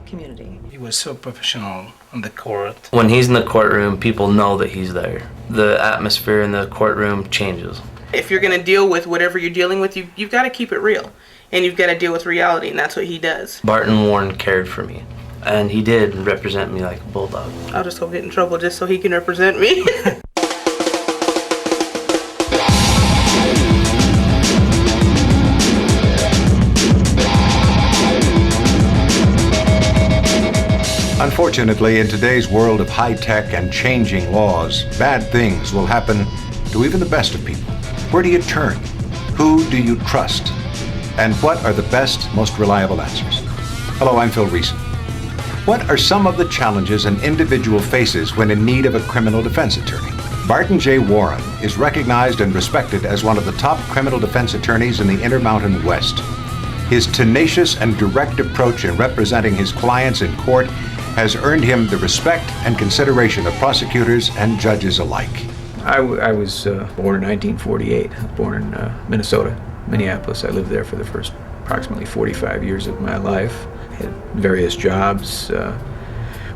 community. He was so professional on the court. When he's in the courtroom, people know that he's there. The atmosphere in the courtroom changes. If you're going to deal with whatever you're dealing with, you've got to keep it real. And you've got to deal with reality, and that's what he does. Barton Warren cared for me, and he did represent me like a bulldog. I'll just go get in trouble just so he can represent me. Unfortunately, in today's world of high-tech and changing laws, bad things will happen to even the best of people. Where do you turn? Who do you trust? And what are the best, most reliable answers? Hello, I'm Phil Reeson. What are some of the challenges an individual faces when in need of a criminal defense attorney? Barton J. Warren is recognized and respected as one of the top criminal defense attorneys in the Intermountain West. His tenacious and direct approach in representing his clients in court has earned him the respect and consideration of prosecutors and judges alike. I was born in 1948, born in Minnesota, Minneapolis. I lived there for the first approximately 45 years of my life. Had various jobs.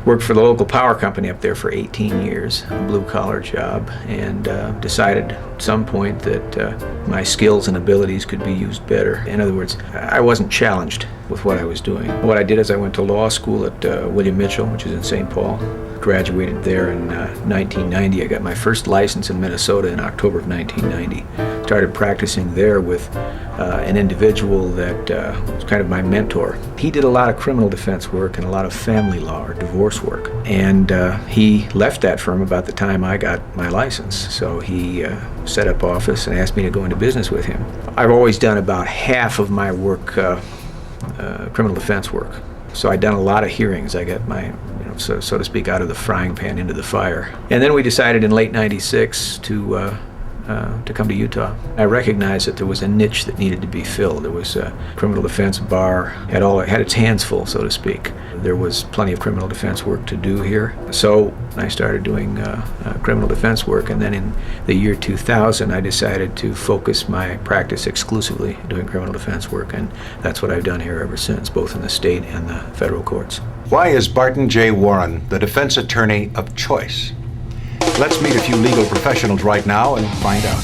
Worked for the local power company up there for 18 years, a blue-collar job, and decided at some point that my skills and abilities could be used better. In other words, I wasn't challenged with what I was doing. What I did is I went to law school at William Mitchell, which is in St. Paul. Graduated there in 1990. I got my first license in Minnesota in October of 1990. Started practicing there with an individual that was kind of my mentor. He did a lot of criminal defense work and a lot of family law or divorce work. And he left that firm about the time I got my license. So he set up office and asked me to go into business with him. I've always done about half of my work, criminal defense work. So I'd done a lot of hearings. I got my, so to speak, out of the frying pan into the fire. And then we decided in late '96 to come to Utah. I recognized that there was a niche that needed to be filled. There was a criminal defense bar, had its hands full, so to speak. There was plenty of criminal defense work to do here. So I started doing criminal defense work, and then in the year 2000, I decided to focus my practice exclusively doing criminal defense work, and that's what I've done here ever since, both in the state and the federal courts. Why is Barton J. Warren the defense attorney of choice? Let's meet a few legal professionals right now and find out.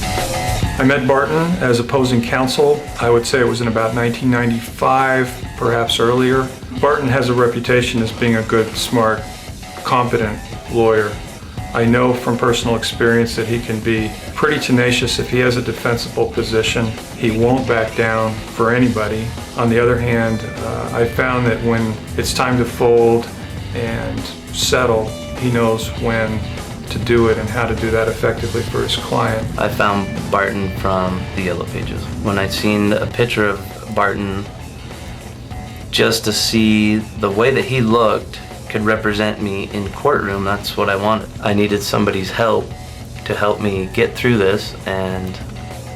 I met Barton as opposing counsel. I would say it was in about 1995, perhaps earlier. Barton has a reputation as being a good, smart, competent lawyer. I know from personal experience that he can be pretty tenacious if he has a defensible position. He won't back down for anybody. On the other hand, I found that when it's time to fold and settle, he knows when to do it and how to do that effectively for his client. I found Barton from the Yellow Pages. When I seen a picture of Barton, just to see the way that he looked could represent me in courtroom, that's what I wanted. I needed somebody's help to help me get through this, and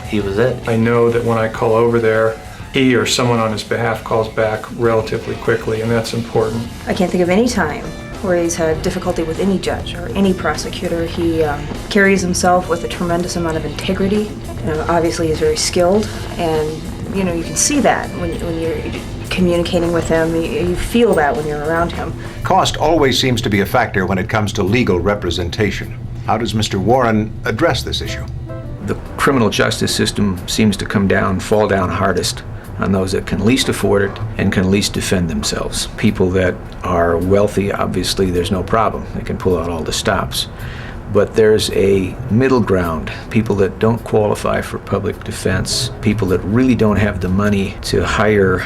he was it. I know that when I call over there, he or someone on his behalf calls back relatively quickly, and that's important. I can't think of any time where he's had difficulty with any judge or any prosecutor. He carries himself with a tremendous amount of integrity. Obviously, he's very skilled, and you can see that when you're communicating with him. You feel that when you're around him. Cost always seems to be a factor when it comes to legal representation. How does Mr. Warren address this issue? The criminal justice system seems to fall down hardest on those that can least afford it and can least defend themselves. People that are wealthy, obviously, there's no problem. They can pull out all the stops. But there's a middle ground, people that don't qualify for public defense, people that really don't have the money to hire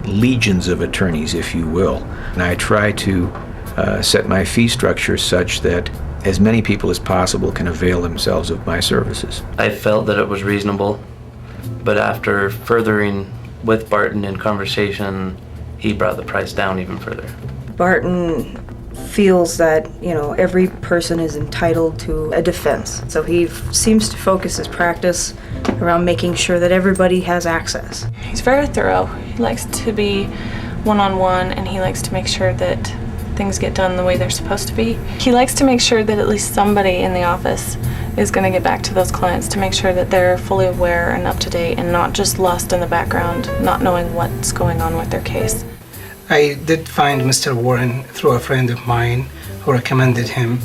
legions of attorneys, if you will. And I try to set my fee structure such that as many people as possible can avail themselves of my services. I felt that it was reasonable, but after furthering with Barton in conversation, he brought the price down even further. Barton feels that, every person is entitled to a defense. So he seems to focus his practice around making sure that everybody has access. He's very thorough. He likes to be one-on-one, and he likes to make sure that things get done the way they're supposed to be. He likes to make sure that at least somebody in the office is going to get back to those clients to make sure that they're fully aware and up to date and not just lost in the background, not knowing what's going on with their case. I did find Mr. Warren through a friend of mine who recommended him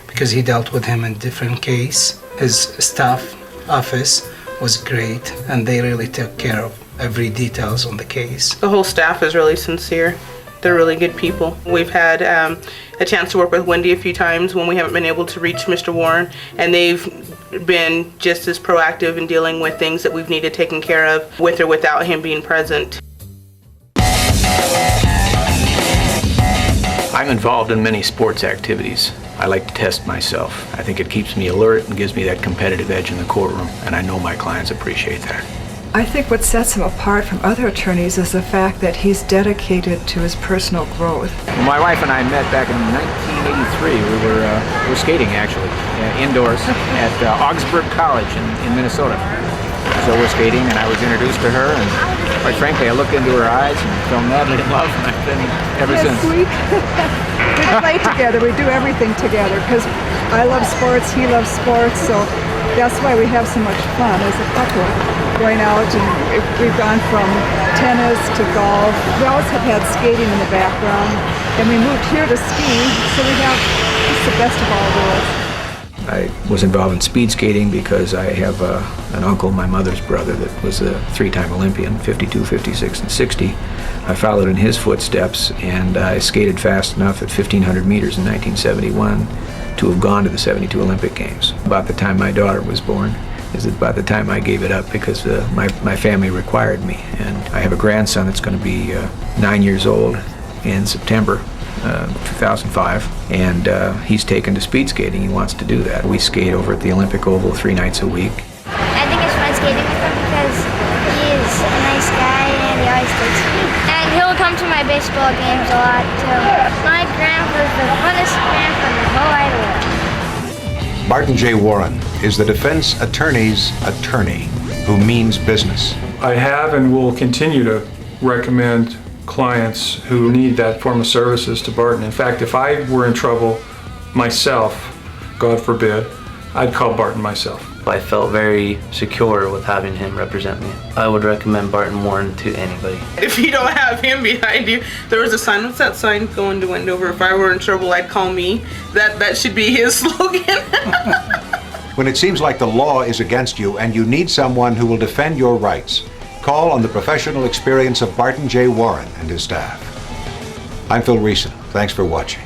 because he dealt with him in different case. His staff office was great, and they really took care of every details on the case. The whole staff is really sincere. They're really good people. We've had a chance to work with Wendy a few times when we haven't been able to reach Mr. Warren, and they've been just as proactive in dealing with things that we've needed taken care of with or without him being present. I'm involved in many sports activities. I like to test myself. I think it keeps me alert and gives me that competitive edge in the courtroom, and I know my clients appreciate that. I think what sets him apart from other attorneys is the fact that he's dedicated to his personal growth. Well, my wife and I met back in 1983. We were skating, actually, indoors at Augsburg College in Minnesota. So we're skating, and I was introduced to her, and quite frankly, I looked into her eyes and fell madly in love, and I've been ever since. Sweet. We play together. We do everything together because I love sports, he loves sports, so that's why we have so much fun as a couple. Going out, and we've gone from tennis to golf. We always have had skating in the background, and we moved here to ski, so we have just the best of all worlds. I was involved in speed skating because I have an uncle, my mother's brother, that was a three-time Olympian, 52, 56, and 60. I followed in his footsteps, and I skated fast enough at 1,500 meters in 1971 to have gone to the 72 Olympic Games. About the time my daughter was born is that by the time I gave it up because my family required me. And I have a grandson that's going to be 9 years old in September 2005, and he's taken to speed skating. He wants to do that. We skate over at the Olympic Oval 3 nights a week. I think it's fun skating with him because he is a nice guy and he always takes me. And he'll come to my baseball games a lot too. My grandpa's the funnest grandpa in the whole wide world. Barton J. Warren is the defense attorney's attorney who means business. I have and will continue to recommend clients who need that form of services to Barton. In fact, if I were in trouble myself, God forbid, I'd call Barton myself. I felt very secure with having him represent me. I would recommend Barton Warren to anybody. If you don't have him behind you, there was a sign. What's that sign going to Wendover? If I were in trouble, I'd call me. That should be his slogan. When it seems like the law is against you and you need someone who will defend your rights, call on the professional experience of Barton J. Warren and his staff. I'm Phil Reeson. Thanks for watching.